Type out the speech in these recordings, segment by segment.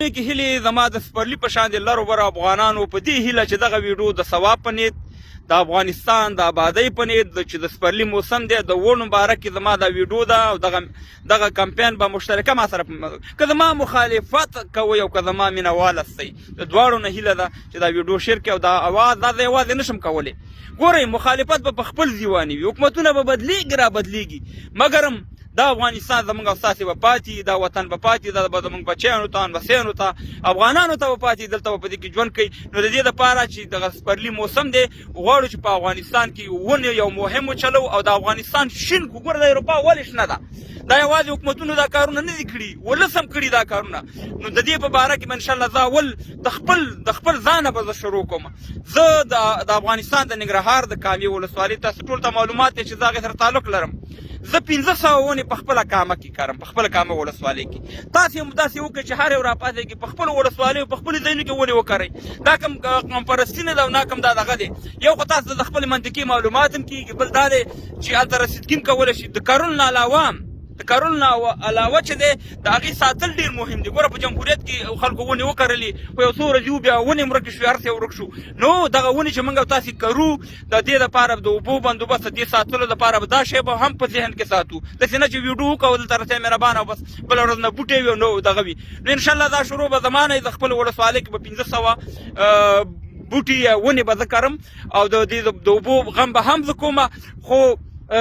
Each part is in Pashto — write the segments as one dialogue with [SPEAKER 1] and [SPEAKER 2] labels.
[SPEAKER 1] کې هیلې زما د سپرلي په شان د لرو برو افغانانو په دې هیله چې دغه ویډیو د ثواب په نیت د افغانستان د آبادۍ په نیت چې د سپرلي موسم دی د ونو باره کې زما دا ویډیو ده او دغه کمپین به مشترکه ما سره که زما مخالفت کوئ او که زما مینهوال استئ د دواړو نه هیله ده چې دا ویډیو شیر کړئ او دا اواز دا زه یوازې نشم کولی. ګورئ مخالفت به په خپل ځواني وي، حکومتونه به بدلیږي را بدلیږي، مګرم دا افغانستان زموږ او ستاسې به پاتې، دا وطن به پاتې، دا به زموږ بچیانو ته انبسیانو ته افغانانو ته به پاتې، دلته به په دې کې ژوند کوي. نو د دې دپاره چې دغه سپرلي موسم دی غواړو چې په افغانستان کې ونې یو مهم وچلو او د افغانستان شین کو. ګوره د اروپا ولې شنه ده؟ دا یوازې حکومتونو دا کارونه نه دي کړي، ولس هم کړي دا کارونه. نو د دې په باره کې به انشاءالله زه اول د خپل ځانه به زه شروع کوم. زه د افغانستان د ننګرهار د کامې ولسوالۍ، تاسو ټول ته معلومات دی چې زه هغې سره تعلق لرم. زه 1500 ونې په خپله کامه کې کرم، په خپله کامه ولسوالۍ کې. تاسې هم داسې وکړئ چې هر یو راپاڅېږي په خپلو ولسوالیو په خپلو ځایونو کې ونې وکرئ. دا کوم قوم پرستي نه ده او نه کوم دا دغه دی. یو خو تاسو د خپلې منطقي معلومات هم کېږي، بل دا دی چې هلته رسیدګي هم کولی شي. د کرلو نه علاوه چې دی د هغې ساتل ډېر مهم دي. ګوره په جمهوریت کې خلکو ونې وکرلې، خو یو څو ورځې بیا ونې ورکې شوې، هر څه ورک شو. نو دغه ونې چې موږ او تاسې کرو د دې دپاره د اوبو بندوبست د دې ساتلو دپاره به دا شی به هم په ذهن کې ساتو. داسې نه چې ویډیو وکړو دلته رسۍ مهربانه او بس بله ورځ نه بوټی وي او نو دغه وي. نو انشاءالله دا شروع به زما نه د خپل ولسوالۍ کې به 1500 بوټي یا ونې به زه کرم او د دې د اوبو غم به هم زه کوم. خو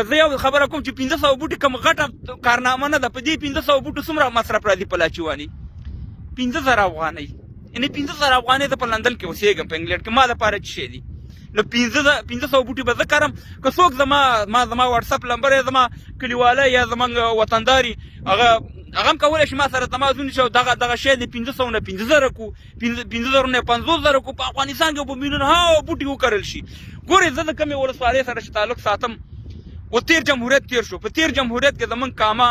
[SPEAKER 1] زه یو خبره کوم چې 1500 بوټي کوم غټه کارنامه نه ده. په دې 1500 بوټو څومره مصرف راځي په لاچواني؟ 15000 افغانۍ. یعنې 15000 افغانۍ زه په لندن کې اوسېږم، په انګلینډ کې. ما دپاره څه شی دي؟ نو 1500 بوټي به زه کرم. که څوک زما واټساپ نمبر یا زما کلیوالی یا زموږ وطنداري هغه هم کولی شي ما سره تماس ونیسي او دغه شی د 1500 نه 15000 کړو، 15000 نه 50000 کړو، په افغانستان کې به میلیونها بوټي وکرل شي. ګورئ زه د کومې ولسوالۍ سره چې تعلق ساتم، و تیر جمهوریت تیر شو. په تیر جمهوریت کې زموږ کامه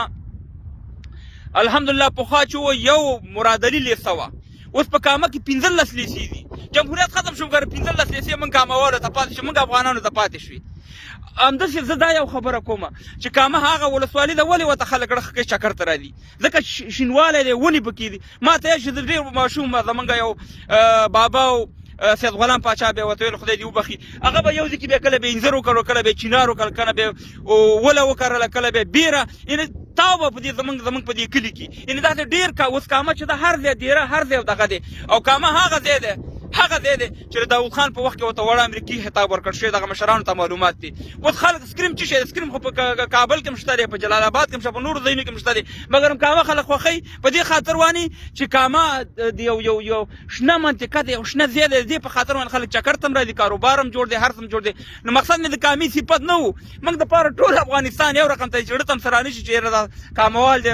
[SPEAKER 1] الحمدلله پخوا چې و یو مرادلي لیسه وه، اوس په کامه کې 15 لیسې دي. جمهوریت ختم شو، مګر 15 لیسې موږ کامهوالو ته پاتې شو، موږ افغانانو ته پاتې شوي. همداسې زه دا یو خبره کوم چې کامه هغه ولسوالي ده، ولې ورته خلک ړخ کوي چکر ته راځي؟ ځکه شینوالی دی، ونې پکې دي. ما ته یې چې د ډېر ماشوم زموږ یو بابا و سید غلام پاچا به ورته ویل خدای دې وبخي، هغه به یو ځای کې بیا کله به انځر وکړو، کله به چینار وکړل، کله به وله وکرله، کله به بیره. یعنې تاو به په دې زموږ په دې کلي کې. یعنې دا ډېر اوس کامه چې ده هر ځای دیره، هر ځای دغه دی. او کامه هغه ځای دی چې د داود خان په وخت کې ورته وړ امریکایي خطاب ورکړ شوی. دغه مشرانو ته معلومات دي. اوس خلک سکریم څه شی؟ سکریم خو په کابل کې هم شته دی، په جلال آباد کې هم شته، په نورو ځایونو کې هم شته دی، مګر کامه خلک خوښوي په دې خاطر واني چې کامه د یو شنه منطقه دی، یو شنه ځای دی. د دې په خاطر واني خلک چکر ته هم راځي، کاروبار هم جوړ دی، هر څه هم جوړ دی. نو مقصد مې د کامې صفت نه و. موږ دپاره ټول افغانستان یو رقم ته زړه ته هم سره رانشي چې یاره دا کامهوال دی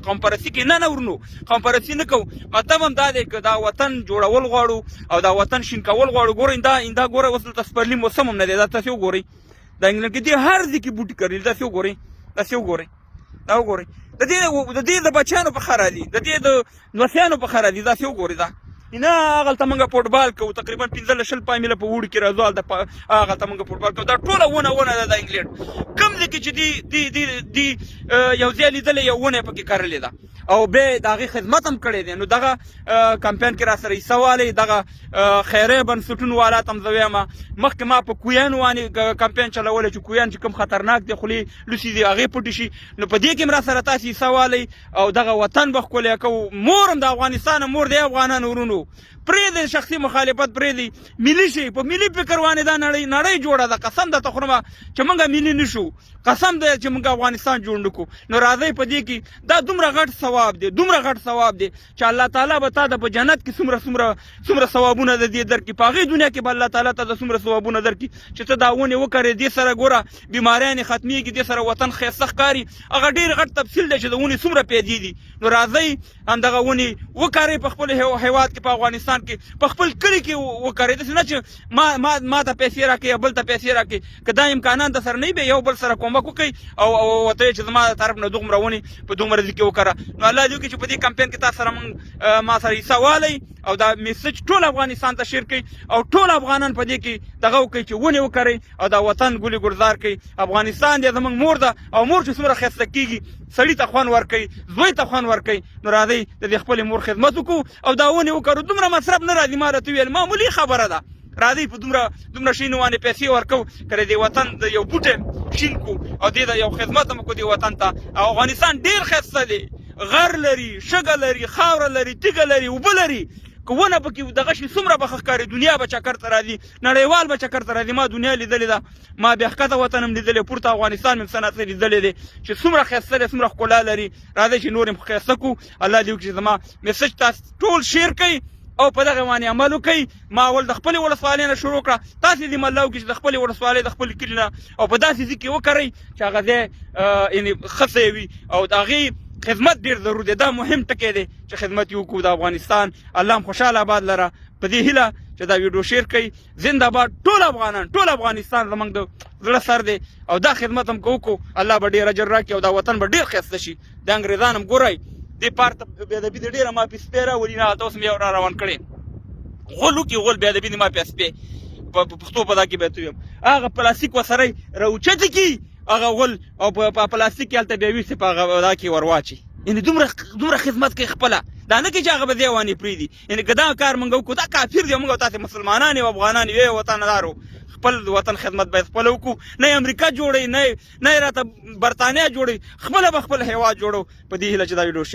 [SPEAKER 1] قوم پرستي کوي. نه ورنو قوم پرستي نه کوو. مطلب هم دا دی که دا وطن جوړول غواړو او دا وطن شین کول غواړو. ګورئ دا ګوره اوس دلته سپرلي موسم هم نه دی. دا تاسې وګورئ د انګلینډ کې دې هر ځای کې بوټي کرلي. داسې وګورئ دا وګورئ. د دې د بچیانو په ښه راځي، د دې د نوسیانو په ښه راځي. داسې وګورئ. دا نه هغلته موږ فوټبال کوو، تقریبا 15-20 پایمیله په وړو کې راځو، هغلته موږ فوټبال کوو. دا ټوله ونه ده د انګلینډ. کوم ځای کې چې دی یو ځای لیدلی یو ونه یې پکې کرلې ده او بیا د هغې خدمت هم کړی دی. نو دغه کمپین کې را سره حصه والی، دغه خیریه بنسټونو والا ته هم زه وایم. مخکې ما په کویانو باندې کمپین چلولی چې کویان چې کوم خطرناک دی، خولې لوسې دي، هغې پټې شي. نو په دې کې هم را سره تاسې حصه والی او دغه وطن به ښکلی کوو. مور هم د افغانستان مور دی افغانانو ورونو. پرېږدئ شخصي مخالفت پرېږدئ، ملي شئ. په ملي فکر باندې دا نړۍ جوړه ده. قسم درته خورم چې موږ ملي نه شو، قسم دی چې موږ افغانستان جوړ نه کړو. نو راځئ په دې کې دا دومره غټ ثواب دی چې الله تعالی به تا د په جنت کې څومره ثوابونه د دې درکړي، په هغې دنیا کې به الله تعالی ته د څومره ثوابونه درکړي چې ته دا ونې وکرې. دې سره ګوره بیماریانې ختمېږي، دې سره وطن ښایسته ښکاري. هغه ډېر غټ تفصیل دی چې د ونې څومره پیدې دي. نو راځئ همدغه ونې وکرئ په خپل هېواد کې، په افغانستان کې، په خپل کلي کې وکرئ. داسې نه چې ما ته پیسې راکړئ یا بل ته پیسې راکړئ. که دا امکانات در سره نه وي، بیا یو بل سره کومک وکړئ او ورته وایئ چې زما د طرف نه دومره ونې په دومره ځای کې وکره. نو الله دې وکړي چې په دې کمپین کې تاسو سره ما سره حصه والی او دا میسج ټول افغانستان ته شیر کړئ او ټول افغانان په دې کې دغه وکړي چې ونې وکرئ او دا وطن ګلي ګلزار کړئ. افغانستان دی زموږ مور ده او مور چې څومره ښایسته کېږي سړي ته خوند ورکوي زوی ته خوند ورکوي. نو راځئ د دې خپلې مور خدمت وکړو او دا ونې وکرو. دومره مصرف نه راځي ما راته وویل معمولي خبره ده. راځئ په دومره شینو باندې پیسې ورکوو که د دې وطن د یو بوټی شین کړو او دې ته یو خدمت هم وکړو دې وطن ته. او افغانستان ډېر ښایسته دی، غر لري، شګه لري، خاوره لري، تیږه لري، اوبه لري. که ونه پکې دغه شي څومره به ښه ښکاري. دنیا به چکر ته راځي، نړیوال به چکر ته راځي. ما دنیا لیدلې ده، ما بیا ښکته وطن هم لیدلی، پورته افغانستان مې صنعت لیدلی دی چې څومره ښایسته دی، څومره ښکلا لري. راځئ چې نور هم ښایسته کړو. الله دې وکړي چې زما میسج تاسو ټول شیر کړئ او په دغه باندې عمل وکړئ. ما اول د خپلې ولسوالۍ نه شروع کړه، تاسې دې مله وکړي چې د خپلې ولسوالۍ د خپل کلي نه او په داسې ځای کې وکرئ چې هغه ځای یعنې ښه ځای وي او د هغې خدمت ډېر ضرور دی. دا مهم ټکی دی چې خدمت یې وکړو د افغانستان. الله هم خوشحاله آباد لره. په دې هیله چې دا ویډیو شیر کړئ. زنده باد ټول افغانان، ټول افغانستان زموږ د زړه سر دی او دا خدمت هم که وکړو الله به ډېر اجر راکړي او دا وطن به ډېر ښایسته شي. د انګریزان هم ګورئ دې پار ته بېادبي د ډېره ما پې سپی راولي نه، هلته اوس مې یو را روان کړی غول وکړي، غول بېادبي د ما پې سپی په پښتو په دا کې به ویم هغه پلاستیک ورسره راوچتې کړي هغه غول او په پلاستیک کې هلته بیا ویسي په هغه دا کې ور واچي. یعنې دومره خدمت کوي خپله، دا نه کوي چې هغه به ځای وانې پرېږدي. یعنې که دا کار موږ وکړو دا کافر دی. موږ او تاسې مسلمانان یو افغانان یو وطندار خپل وطن خدمت باید خپله وکړو. نه یې امریکا جوړوي نه یې راته برطانیه جوړوي، خپله به خپل هېواد جوړو. په دې هیله چې دا ویډیو